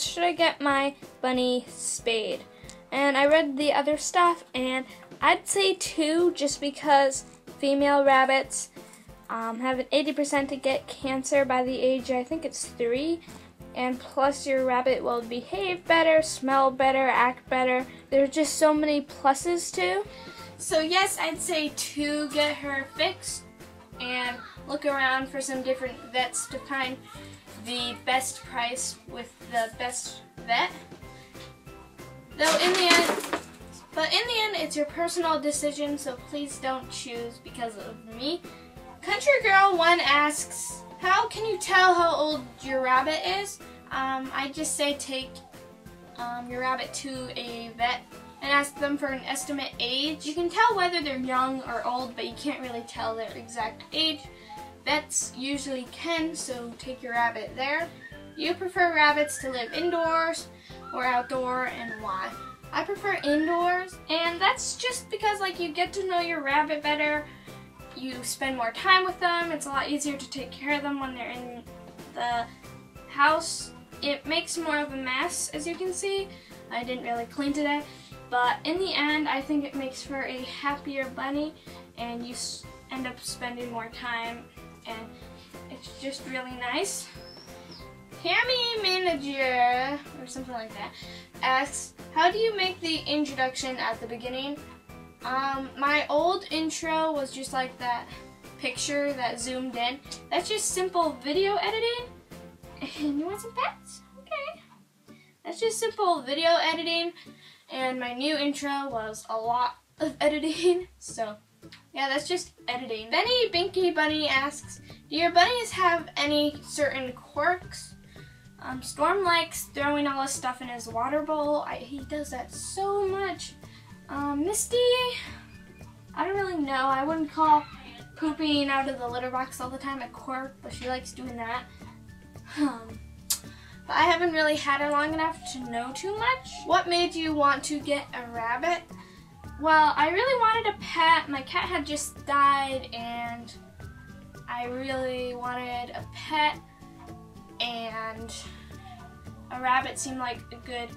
asks, should I get my bunny spayed? And I read the other stuff, and I'd say 2, just because female rabbits have an 80% to get cancer by the age, I think it's 3. And plus your rabbit will behave better, smell better, act better. There's just so many pluses too. So yes, I'd say 2, get her fixed, and look around for some different vets to find the best price with the best vet. Though in the end, it's your personal decision, so please don't choose because of me. Country Girl 1 asks, how can you tell how old your rabbit is? I just say take your rabbit to a vet and ask them for an estimate age. You can tell whether they're young or old, but you can't really tell their exact age. Vets usually can, so take your rabbit there. Do you prefer rabbits to live indoors or outdoor, and why? I prefer indoors, and that's just because you get to know your rabbit better. You spend more time with them. It's a lot easier to take care of them when they're in the house. It makes more of a mess, as you can see. I didn't really clean today, but in the end, I think it makes for a happier bunny, and you end up spending more time, and it's just really nice. Tammy Manager, or something like that, asks, how do you make the introduction at the beginning? My old intro was just like that picture that zoomed in. That's just simple video editing. And you want some pets? Okay. That's just simple video editing. And my new intro was a lot of editing. So, yeah, that's just editing. Benny Binky Bunny asks, do your bunnies have any certain quirks? Storm likes throwing all his stuff in his water bowl. He does that so much. Misty, I don't really know. I wouldn't call pooping out of the litter box all the time a quirk, but she likes doing that. But I haven't really had her long enough to know too much. What made you want to get a rabbit? Well, I really wanted a pet. My cat had just died, and I really wanted a pet, and a rabbit seemed like a good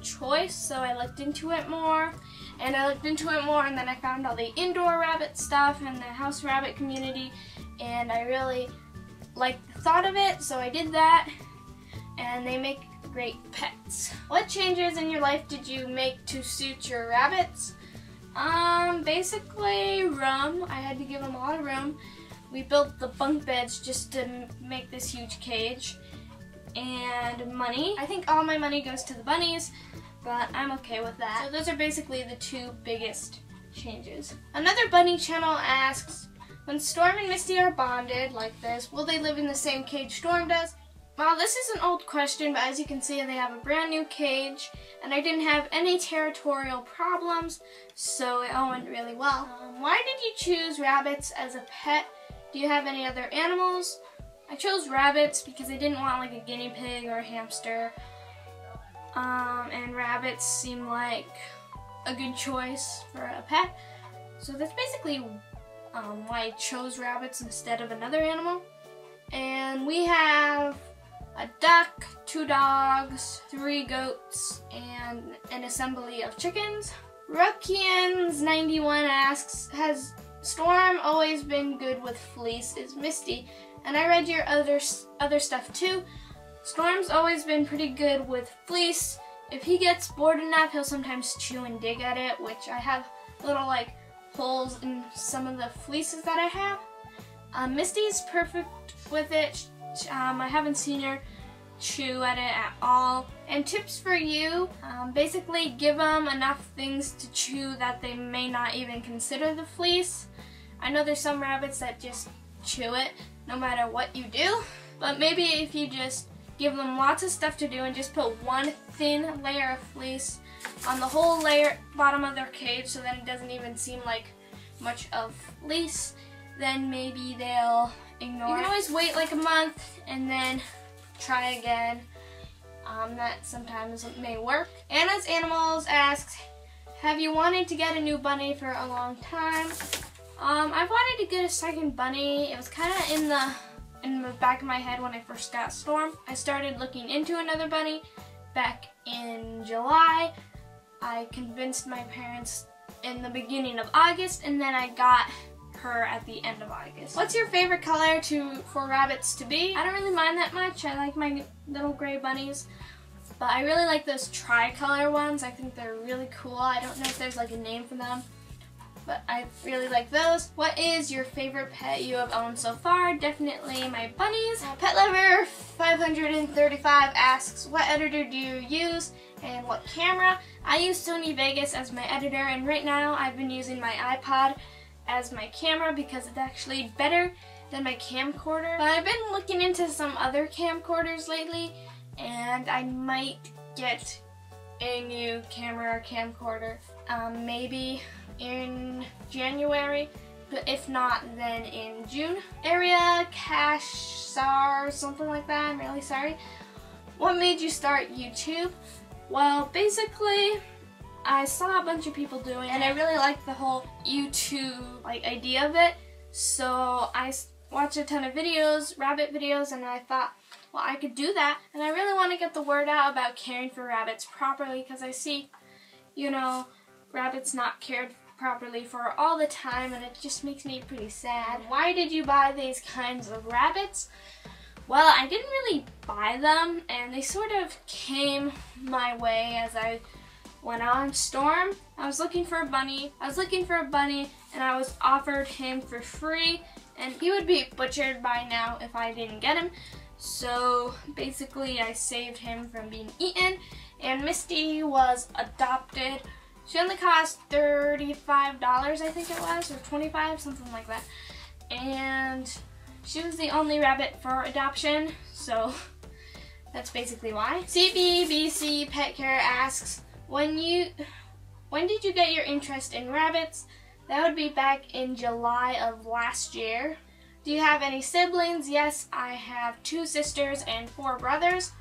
choice, so I looked into it more, and then I found all the indoor rabbit stuff and the house rabbit community, and I really liked the thought of it, so I did that, and they make great pets. What changes in your life did you make to suit your rabbits? Basically room. I had to give them a lot of room. We built the bunk beds just to make this huge cage. And money. I think all my money goes to the bunnies, but I'm okay with that. So those are basically the 2 biggest changes. Another bunny channel asks, when Storm and Misty are bonded like this, will they live in the same cage Storm does? Well, this is an old question, but as you can see, they have a brand new cage, and I didn't have any territorial problems, so it all went really well. Why did you choose rabbits as a pet? Do you have any other animals? I chose rabbits because I didn't want a guinea pig or a hamster, and rabbits seem like a good choice for a pet. So that's basically why I chose rabbits instead of another animal. And we have a duck, 2 dogs, 3 goats, and an assembly of chickens. Ruckians91 asks, has Storm always been good with fleece? Is Misty? And I read your other stuff too. Storm's always been pretty good with fleece. If he gets bored enough, he'll sometimes chew and dig at it, which I have little holes in some of the fleeces that I have. Misty's perfect with it. I haven't seen her chew at it at all. And tips for you, basically give them enough things to chew that they may not even consider the fleece. I know there's some rabbits that just chew it no matter what you do, but maybe if you just give them lots of stuff to do and just put one thin layer of fleece on the whole bottom of their cage, so that it doesn't even seem like much of fleece, then maybe they'll ignore it. You can always wait a month and then try again. That sometimes may work. Anna's Animals asks, have you wanted to get a new bunny for a long time? I've wanted to get a second bunny. It was kind of in the back of my head when I first got Storm. I started looking into another bunny, back in July. I convinced my parents in the beginning of August, and then I got her at the end of August. What's your favorite color for rabbits to be? I don't really mind that much. I like my little gray bunnies, but I really like those tricolor ones. I think they're really cool. I don't know if there's like a name for them, but I really like those. What is your favorite pet you have owned so far? Definitely my bunnies. Pet Lover 535 asks, what editor do you use and what camera? I use Sony Vegas as my editor, and right now I've been using my iPod as my camera because it's actually better than my camcorder. But I've been looking into some other camcorders lately, and I might get a new camera or camcorder maybe in January, but if not, then in June. Area Cash Sar, something like that, I'm really sorry. What made you start YouTube? Well, basically, I saw a bunch of people doing it, and I really liked the whole YouTube idea of it. So I watched a ton of videos, rabbit videos, and I thought, well, I could do that. And I really want to get the word out about caring for rabbits properly, because I see, you know, rabbits not cared properly for all the time, and it just makes me pretty sad. Why did you buy these kinds of rabbits? Well, I didn't really buy them, and they sort of came my way as I went on. Storm, I was looking for a bunny, and I was offered him for free, and he would be butchered by now if I didn't get him. So basically I saved him from being eaten. And Misty was adopted. She only cost $35, I think it was, or $25, something like that. And she was the only rabbit for adoption, so that's basically why. CBBC Pet Care asks, when did you get your interest in rabbits? That would be back in July of last year. Do you have any siblings? Yes, I have 2 sisters and 4 brothers,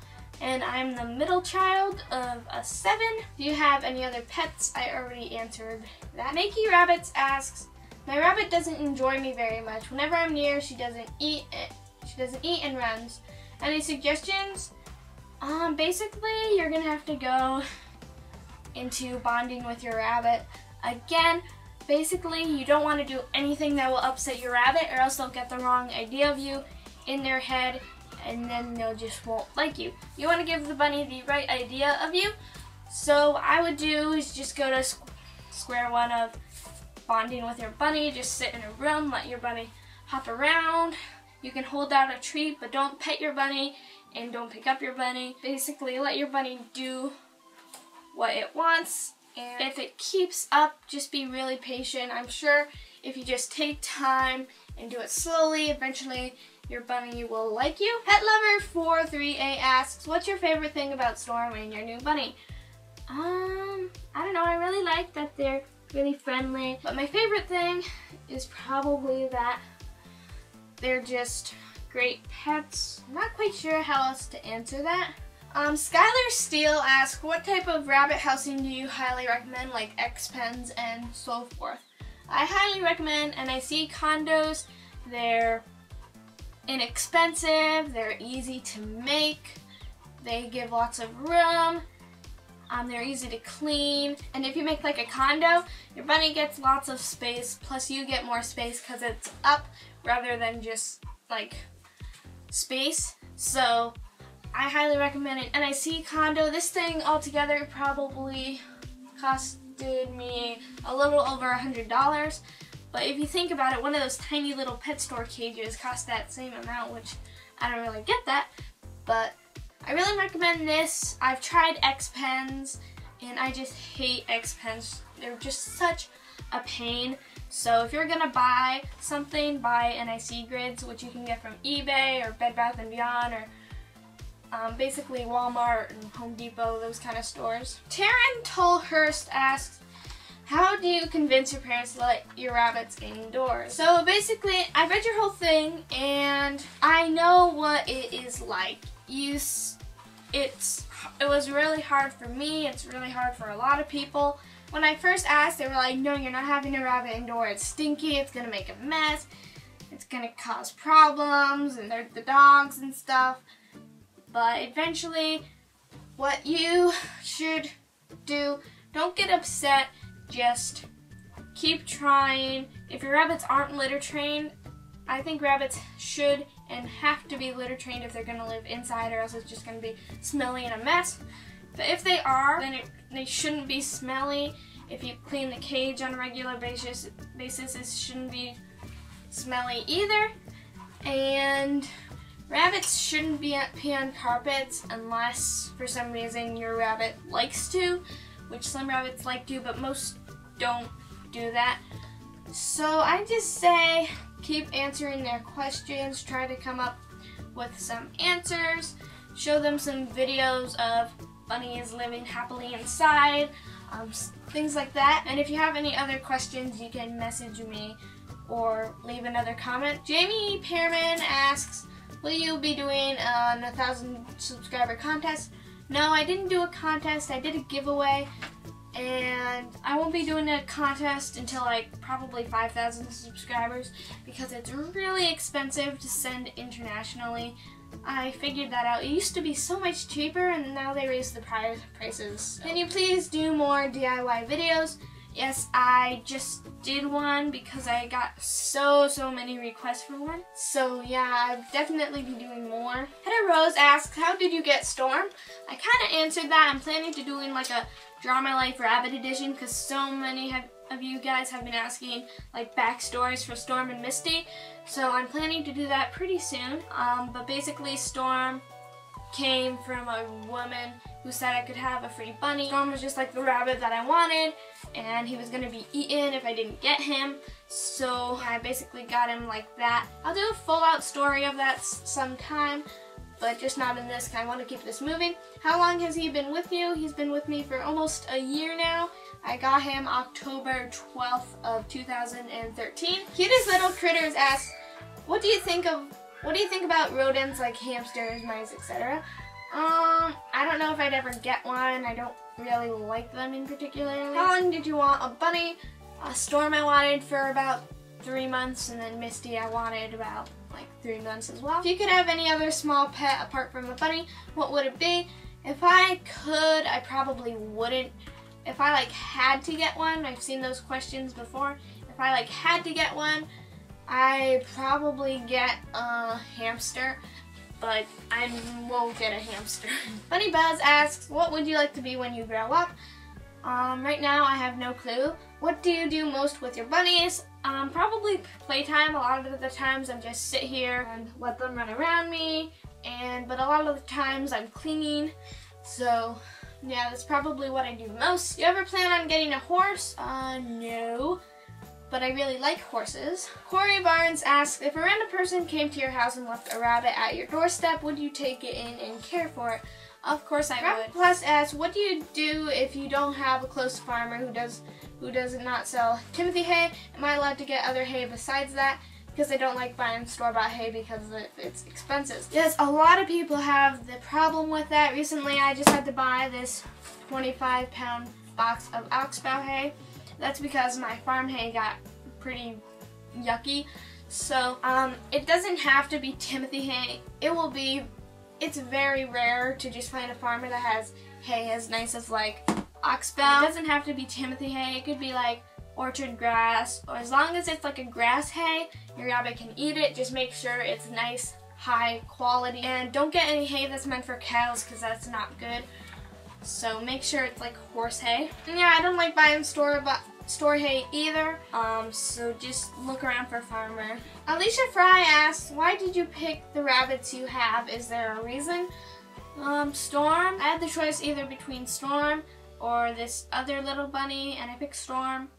and I'm the middle child of a 7. Do you have any other pets? I already answered that. Makey Rabbits asks, my rabbit doesn't enjoy me very much. Whenever I'm near, she doesn't eat and runs. Any suggestions? Basically, you're gonna have to go into bonding with your rabbit. Again, basically, you don't want to do anything that will upset your rabbit, or else they'll get the wrong idea of you in their head, and then they'll just won't like you. You want to give the bunny the right idea of you. So what I would do is just go to square one of bonding with your bunny. Just sit in a room, let your bunny hop around. You can hold out a treat, but don't pet your bunny and don't pick up your bunny. Basically, let your bunny do what it wants. And if it keeps up, just be really patient. I'm sure if you just take time and do it slowly, eventually your bunny will like you. Pet Lover 43A asks, what's your favorite thing about Storm and your new bunny? I don't know. I really like that they're really friendly. But my favorite thing is probably that they're just great pets. I'm not quite sure how else to answer that. Skylar Steele asks, what type of rabbit housing do you highly recommend, like X-Pens and so forth? I highly recommend NIC condos. They're inexpensive, they're easy to make, they give lots of room, they're easy to clean, and if you make like a condo, your bunny gets lots of space, plus you get more space because it's up rather than just like space. So I highly recommend an NIC condo. This thing altogether probably costed me a little over $100. But if you think about it, one of those tiny little pet store cages costs that same amount, which I don't really get that. But I really recommend this. I've tried X-Pens, and I just hate X-Pens. They're just such a pain. So if you're gonna buy something, buy NIC grids, which you can get from eBay or Bed Bath & Beyond, or basically Walmart and Home Depot, those kind of stores. Taryn Tolhurst asks, how do you convince your parents to let your rabbits indoors? So basically, I read your whole thing, and I know what it is like. It was really hard for me. It's really hard for a lot of people. When I first asked, they were like, no, you're not having a rabbit indoor. It's stinky. It's going to make a mess. It's going to cause problems, and there's the dogs and stuff. But eventually, what you should do, don't get upset, just keep trying. If your rabbits aren't litter trained, I think rabbits should and have to be litter trained if they're going to live inside, or else it's just going to be smelly and a mess. But if they are, then they shouldn't be smelly. If you clean the cage on a regular basis, it shouldn't be smelly either. And rabbits shouldn't pee on carpets unless for some reason your rabbit likes to, which some rabbits like to, but most don't do that. So I just say keep answering their questions, try to come up with some answers, show them some videos of bunnies living happily inside, things like that. And if you have any other questions, you can message me or leave another comment. Jamie Pearman asks, will you be doing a 1,000 subscriber contest? No, I didn't do a contest. I did a giveaway, and I won't be doing a contest until like probably 5,000 subscribers because it's really expensive to send internationally. I figured that out. It used to be so much cheaper, and now they raised the prices. Can you please do more DIY videos? Yes, I just did one because I got so many requests for one. So yeah, I'll definitely be doing more. Hedda Rose asks, how did you get Storm? I kind of answered that. I'm planning to doing like a Draw My Life Rabbit edition because so many of you guys have been asking like backstories for Storm and Misty. So I'm planning to do that pretty soon. But basically Storm came from a woman who said I could have a free bunny. Storm was just like the rabbit that I wanted, and he was gonna be eaten if I didn't get him. So I basically got him like that. I'll do a full out story of that sometime, but just not in this, 'cause I want to keep this moving. How long has he been with you? He's been with me for almost a year now. I got him October 12th of 2013. Cutest Little Critters asks, what do you think about rodents like hamsters, mice, etc.? I don't know if I'd ever get one. I don't really like them in particular. How long did you want a bunny? Storm I wanted for about 3 months, and then Misty I wanted about like 3 months as well. If you could have any other small pet apart from a bunny, what would it be? If I could, I probably wouldn't. If I like had to get one, I've seen those questions before. If I like had to get one, I probably get a hamster, but I won't get a hamster. Bunny Buzz asks, what would you like to be when you grow up? Right now I have no clue. What do you do most with your bunnies? Probably playtime. A lot of the times I'm just sit here and let them run around me, but a lot of the times I'm cleaning. So yeah, that's probably what I do most. You ever plan on getting a horse? No, but I really like horses. Corey Barnes asks, if a random person came to your house and left a rabbit at your doorstep, would you take it in and care for it? Of course I would. Rabbit Plus asks, what do you do if you don't have a close farmer who does not sell Timothy hay? Am I allowed to get other hay besides that? Because I don't like buying store-bought hay because it's expensive. Yes, a lot of people have the problem with that. Recently I just had to buy this 25-pound box of oxbow hay. That's because my farm hay got pretty yucky. So it doesn't have to be Timothy hay. It's very rare to just find a farmer that has hay as nice as like oxbow. It doesn't have to be Timothy hay. It could be like orchard grass, or as long as it's like a grass hay, your rabbit can eat it. Just make sure it's nice, high quality, and don't get any hay that's meant for cows because that's not good. So make sure it's like horse hay. And yeah, I don't like buying store hay either. So just look around for a farmer. Alicia Fry asks, why did you pick the rabbits you have? Is there a reason? Storm. I had the choice either between Storm or this other little bunny, and I picked Storm.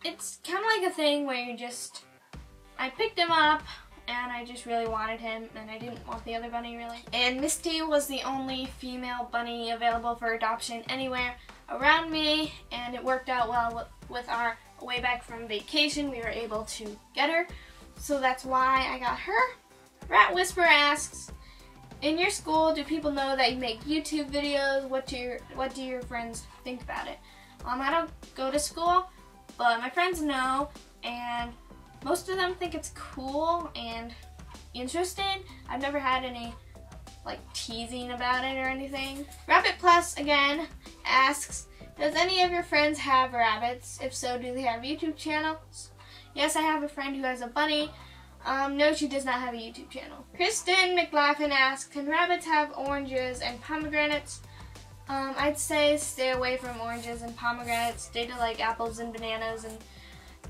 It's kind of like a thing where I picked him up and I just really wanted him, and I didn't want the other bunny really. And Misty was the only female bunny available for adoption anywhere around me, and it worked out well with our way back from vacation. We were able to get her, so that's why I got her. Rat Whisperer asks, in your school, do people know that you make YouTube videos? What do your friends think about it? I don't go to school, but my friends know, and most of them think it's cool and interesting. I've never had any like teasing about it or anything. Rabbit Plus again asks, does any of your friends have rabbits? If so, do they have YouTube channels? Yes, I have a friend who has a bunny. No, she does not have a YouTube channel. Kristen McLaughlin asks, can rabbits have oranges and pomegranates? I'd say stay away from oranges and pomegranates. Stay to like apples and bananas and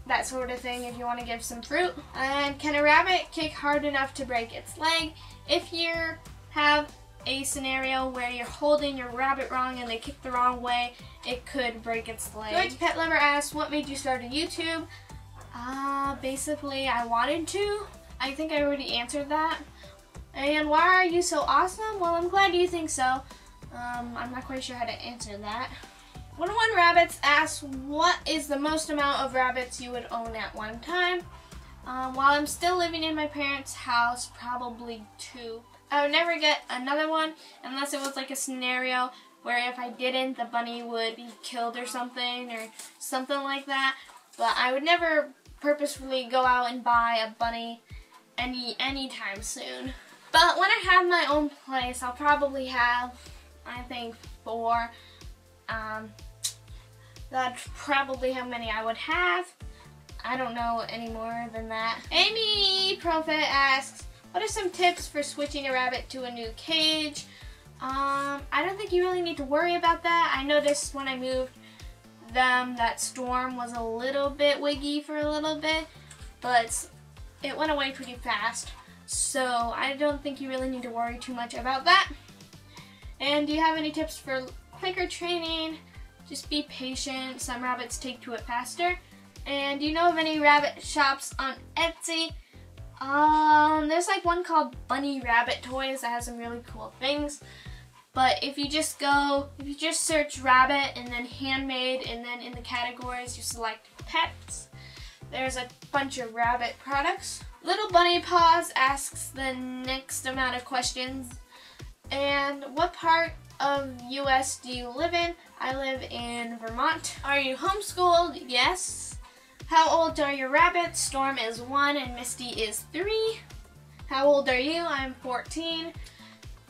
that sort of thing if you want to give some fruit. And can a rabbit kick hard enough to break its leg? If you have a scenario where you're holding your rabbit wrong and they kick the wrong way, it could break its leg. George Pet Lover asks, what made you start a YouTube? Basically I wanted to. I think I already answered that. And why are you so awesome? Well, I'm glad you think so. I'm not quite sure how to answer that. 101 Rabbits asks, what is the most amount of rabbits you would own at one time? While I'm still living in my parents' house, probably 2. I would never get another one unless it was like a scenario where if I didn't, the bunny would be killed or something like that. But I would never purposefully go out and buy a bunny anytime soon. But when I have my own place, I'll probably have, I think, 4. That's probably how many I would have. I don't know any more than that. Amy Prophet asks, what are some tips for switching a rabbit to a new cage? I don't think you really need to worry about that. I noticed when I moved them that Storm was a little bit wiggy for a little bit, but it went away pretty fast. So I don't think you really need to worry too much about that. And do you have any tips for quicker training? Just be patient. Some rabbits take to it faster. And do you know of any rabbit shops on Etsy? There's like one called Bunny Rabbit Toys that has some really cool things. But if you just search rabbit and then handmade, and then in the categories you select pets, there's a bunch of rabbit products. Little Bunny Paws asks the next amount of questions. And what part of US do you live in? I live in Vermont. Are you homeschooled? Yes. How old are your rabbits? Storm is 1 and Misty is 3. How old are you? I'm 14.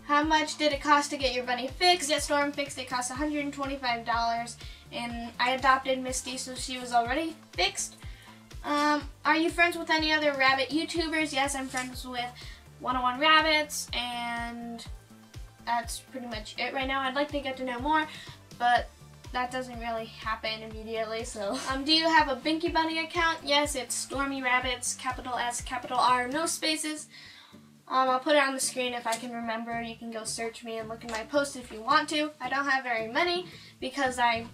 How much did it cost to get your bunny fixed? Get Storm fixed, it cost $125, and I adopted Misty, so she was already fixed. Are you friends with any other rabbit YouTubers? Yes, I'm friends with 101 Rabbits, and that's pretty much it right now. I'd like to get to know more, but that doesn't really happen immediately, so. Do you have a Binky Bunny account? Yes, it's Stormy Rabbits, capital S, capital R, no spaces. I'll put it on the screen if I can remember. You can go search me and look at my posts if you want to. I don't have very many because I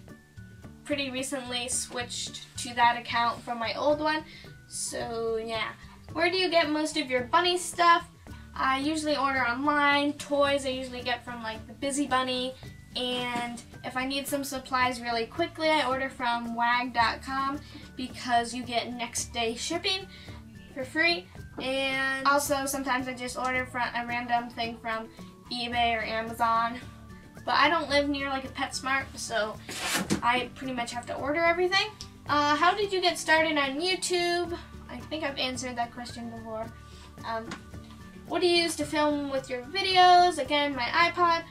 pretty recently switched to that account from my old one. So yeah. Where do you get most of your bunny stuff? I usually order online. Toys I usually get from like the Busy Bunny. And if I need some supplies really quickly, I order from wag.com because you get next day shipping for free. And also sometimes I just order from a random thing from eBay or Amazon. But I don't live near like a PetSmart, so I pretty much have to order everything. How did you get started on YouTube? I think I've answered that question before. What do you use to film with your videos? Again, my iPod.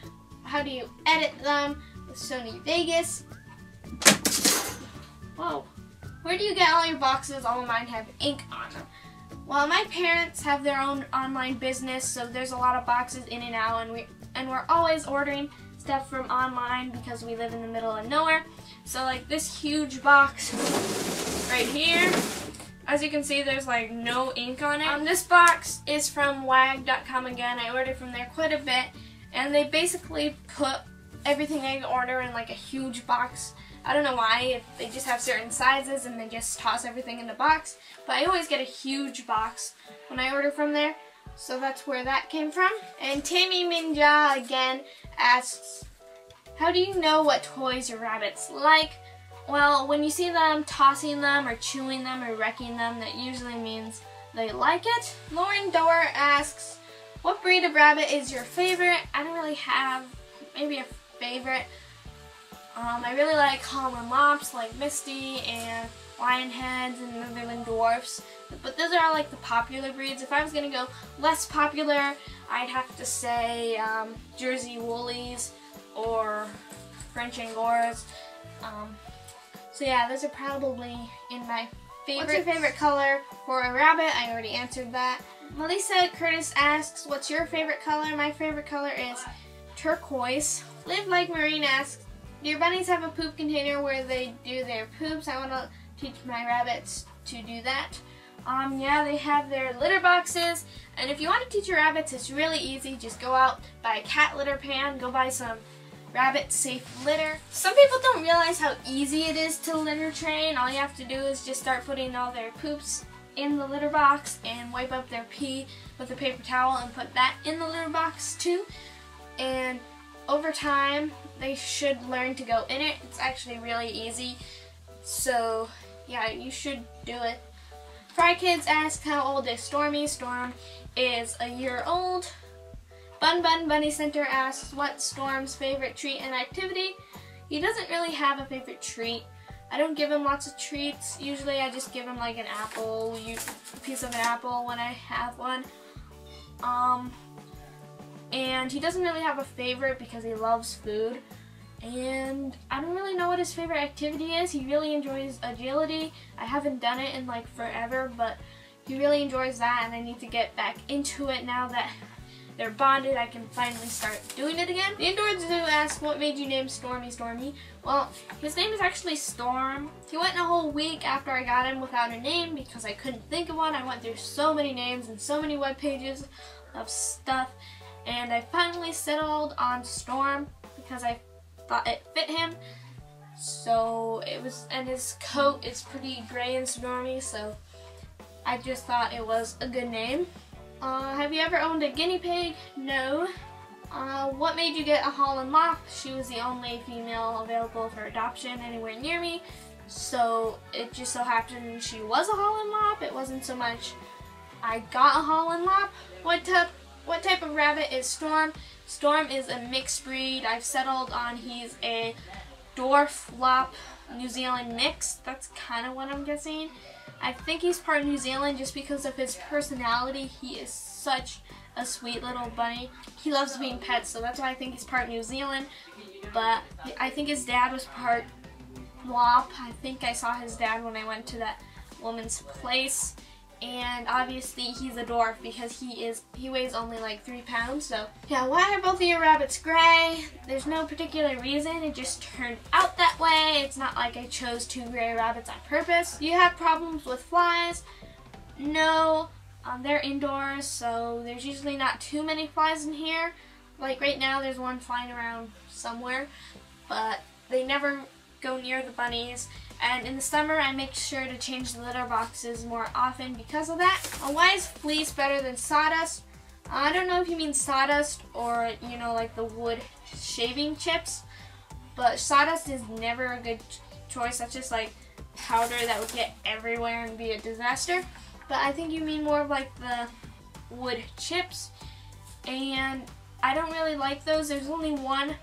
How do you edit them? With Sony Vegas. Whoa. Where do you get all your boxes? All of mine have ink on them. Well, my parents have their own online business, so there's a lot of boxes in and out, and we're always ordering stuff from online because we live in the middle of nowhere. So like this huge box right here, as you can see, there's like no ink on it. This box is from wag.com again. I ordered from there quite a bit, and they basically put everything I order in like a huge box. I don't know why, if they just have certain sizes and they just toss everything in the box, but I always get a huge box when I order from there, so that's where that came from. And Tammy Minja again asks, how do you know what toys your rabbits like? Well, when you see them tossing them or chewing them or wrecking them, that usually means they like it. Lauren Doer asks, what breed of rabbit is your favorite? I don't really have maybe a favorite. I really like Holland Lops, like Misty and Lionheads and Netherland Dwarfs. But those are like the popular breeds. If I was going to go less popular, I'd have to say Jersey Woolies or French Angoras. So yeah, those are probably in my favorite. What's your favorite color for a rabbit? I already answered that. Melissa Curtis asks, what's your favorite color? My favorite color is turquoise. Live Like Marine asks, do your bunnies have a poop container where they do their poops? I want to teach my rabbits to do that. Yeah, they have their litter boxes, and if you want to teach your rabbits, it's really easy. Just go out, buy a cat litter pan, go buy some rabbit safe litter. Some people don't realize how easy it is to litter train. All you have to do is just start putting all their poops in the litter box and wipe up their pee with a paper towel and put that in the litter box too. And over time, they should learn to go in it. It's actually really easy. So yeah, you should do it. Fry Kids ask, how old is Stormy? Storm is a year old. Bun Bun Bunny Center asks, what's Storm's favorite treat and activity? He doesn't really have a favorite treat. I don't give him lots of treats. Usually I just give him like an apple, a piece of an apple when I have one. And he doesn't really have a favorite because he loves food. And I don't really know what his favorite activity is. He really enjoys agility. I haven't done it in like forever, but he really enjoys that, and I need to get back into it now that they're bonded. I can finally start doing it again. The Indoor Zoo asks, what made you name Stormy Stormy? Well, his name is actually Storm. He went a whole week after I got him without a name because I couldn't think of one. I went through so many names and so many web pages of stuff, and I finally settled on Storm because I thought it fit him. So it was, and his coat is pretty gray and stormy, so I just thought it was a good name. Have you ever owned a guinea pig? No. What made you get a Holland Lop? She was the only female available for adoption anywhere near me, so it just so happened she was a Holland Lop. It wasn't so much I got a Holland Lop. What type of rabbit is Storm? Storm is a mixed breed. I've settled on he's a Dwarf Lop New Zealand mix. That's kind of what I'm guessing. I think he's part New Zealand just because of his personality. He is such a sweet little bunny. He loves being pet, so that's why I think he's part New Zealand. But I think his dad was part Lop. I think I saw his dad when I went to that woman's place. And obviously he's a dwarf because he weighs only like 3 pounds. So yeah, why are both of your rabbits gray? There's no particular reason. It just turned out that way. It's not like I chose 2 gray rabbits on purpose. Do you have problems with flies? No. They're indoors, so there's usually not too many flies in here. Like right now there's one flying around somewhere, but they never go near the bunnies. And in the summer, I make sure to change the litter boxes more often because of that. Why is fleece better than sawdust? I don't know if you mean sawdust or, you know, like the wood shaving chips, but sawdust is never a good choice. That's just like powder that would get everywhere and be a disaster. But I think you mean more of like the wood chips, and I don't really like those. There's only one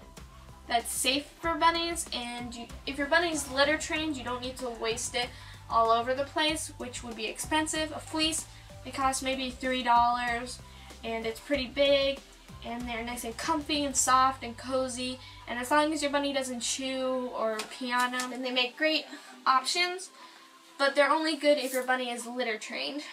that's safe for bunnies, and if your bunny's litter trained, you don't need to waste it all over the place, which would be expensive. A fleece, it costs maybe $3, and it's pretty big, and they're nice and comfy and soft and cozy, and as long as your bunny doesn't chew or pee on them, then they make great options, but they're only good if your bunny is litter trained.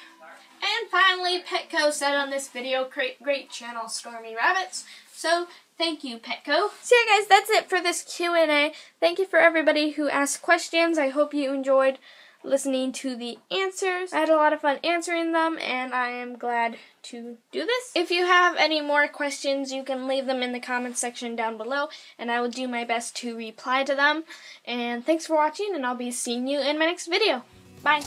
And finally, Petco said on this video, great channel, Stormy Rabbits. So thank you, Petco. So yeah, guys, that's it for this Q&A. Thank you for everybody who asked questions. I hope you enjoyed listening to the answers. I had a lot of fun answering them, and I am glad to do this. If you have any more questions, you can leave them in the comments section down below, and I will do my best to reply to them. And thanks for watching, and I'll be seeing you in my next video. Bye.